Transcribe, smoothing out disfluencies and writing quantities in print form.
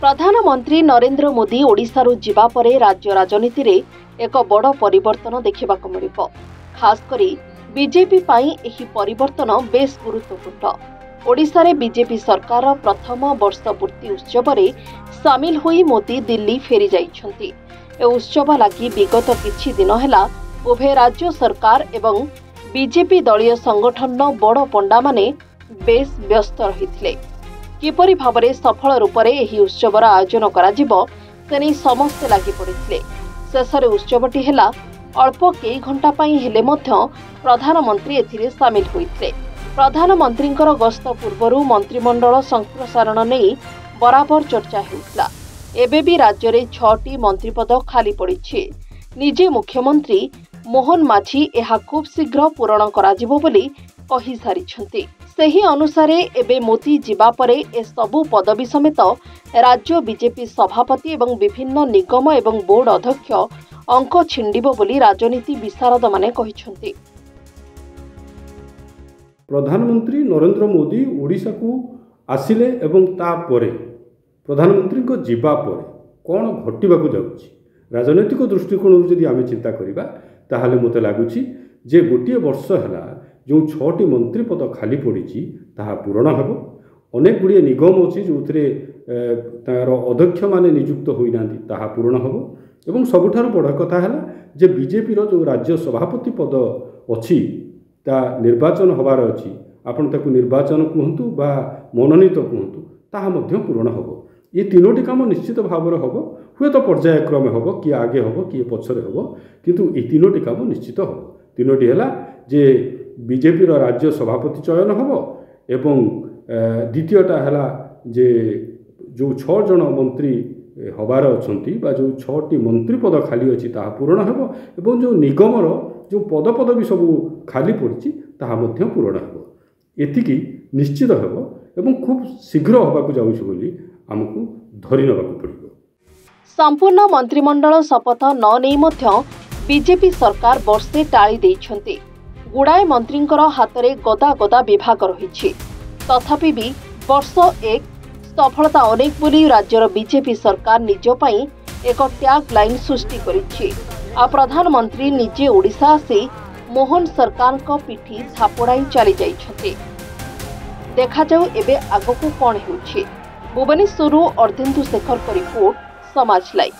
प्रधानमंत्री नरेंद्र मोदी ओडिशारू जिबा परे राज्य राजनीति रे एक बड़ परिवर्तन देखा मिलिब। खास करी बीजेपी पाई एही परिवर्तन बेस गुरुत्वपूर्ण। ओडिशा रे बीजेपी सरकार प्रथम वर्ष पूर्ति उत्सव रे सामिल होई मोदी दिल्ली फेरी जाइछंती। ए उत्सव लागि विगत किछि दिन हेला उभय राज्य सरकार एवं बीजेपी दलीय संगठन बड़ पंडा माने बेस व्यस्त रहिथिले। किपरि भावरे सफल रूपरे एही उत्सवर आयोजन कराजिबो सेनै समस्ते लागि पड़िथिले। शेषरे उत्सवटी हेला अल्प कई घंटा पाई हेले मध्य प्रधानमंत्री एथिरे सामिल होइथिले। प्रधानमंत्रींकर गस्त पूर्वरु मंत्रिमंडल संप्रसारण नै बराबर चर्चा हेउतला। एबे भी राज्य रे 6टी मंत्रीपद खाली पड़िछि। निजे मुख्यमंत्री मोहन माझी एहा खूब शीघ्र पूरण कराजिबो बोली कहि सारिछंती। सेही अनुसारे एबे मोदी जिबा परे ए सबु पदवी समेत राज्य बीजेपी सभापति एवं विभिन्न निगम एवं बोर्ड अध्यक्ष अंक छिंडिबो बोली राजनीति विशारद माने कहिछंती। प्रधानमंत्री नरेंद्र मोदी ओडिशा को आसिले एवं ता परे प्रधानमंत्री को जिबा परे कोन घटिबाकू जाउछि राजनीतिक दृष्टिकोण जदि आमे चिंता करिबा ताहाले मते लागुछि जे गोटे वर्ष हैला जो 6टी मंत्री पद खाली पड़ी ताहा पूरण हेबो। अनेक गुड़िए निगम अच्छी जो तार अध्यक्ष माने नियुक्त होइना ताहा पूरण हेबो। एवं सबुठार बड़ कथा है जे बीजेपी रो जो राज्य सभापति पद अच्छी ता निर्वाचन होबार अच्छी आपण ताकू निर्वाचन कहतु बा मनोनीत कहतु ताहा मध्य पूरण हेबो। ये तीनोटी काम निश्चित भाव में हम हुए तो पर्यायक्रमे हम किए आगे हम किए पछरे हम किंतु ये तीनोटी काम निश्चित हम। तीनोटी है जे बीजेपी रो राज्य सभापति चयन हम एवं द्वितीयटा है जे जो 6 जन मंत्री हबार अच्छी जो 6टी मंत्री पद खाली अच्छी ताहा पूरण हेबो एवं जो निगमर जो पद भी सब खाली पड़ी ताहा मध्य पूरण हेबो। एतिकी निश्चित हेबो एवं खूब शीघ्र होबाकू जाउछि बोली आमको धरी नबाकू पड़िबो। संपूर्ण मंत्रिमंडल शपथ न नै मध्य बीजेपी सरकार वर्षे टाळी दैछंती। गुड़ाए मंत्रींकर हाथ में गदा गदा विभाग रही। तथापि भी वर्ष 1 सफलता अनेक बोली राज्यर बीजेपी सरकार निज पई एक टैग लाइन सृष्टि करिछि। आ प्रधानमंत्री निजे ओडिशा आसी मोहन सरकार को पिठी थापोड़ाई चली जाइछंती। देखा जाऊ एबे आगको कोन हेउछि। भुवनेश्वरु अर्धेन्दु शेखर रिपोर्ट समाज लाइव।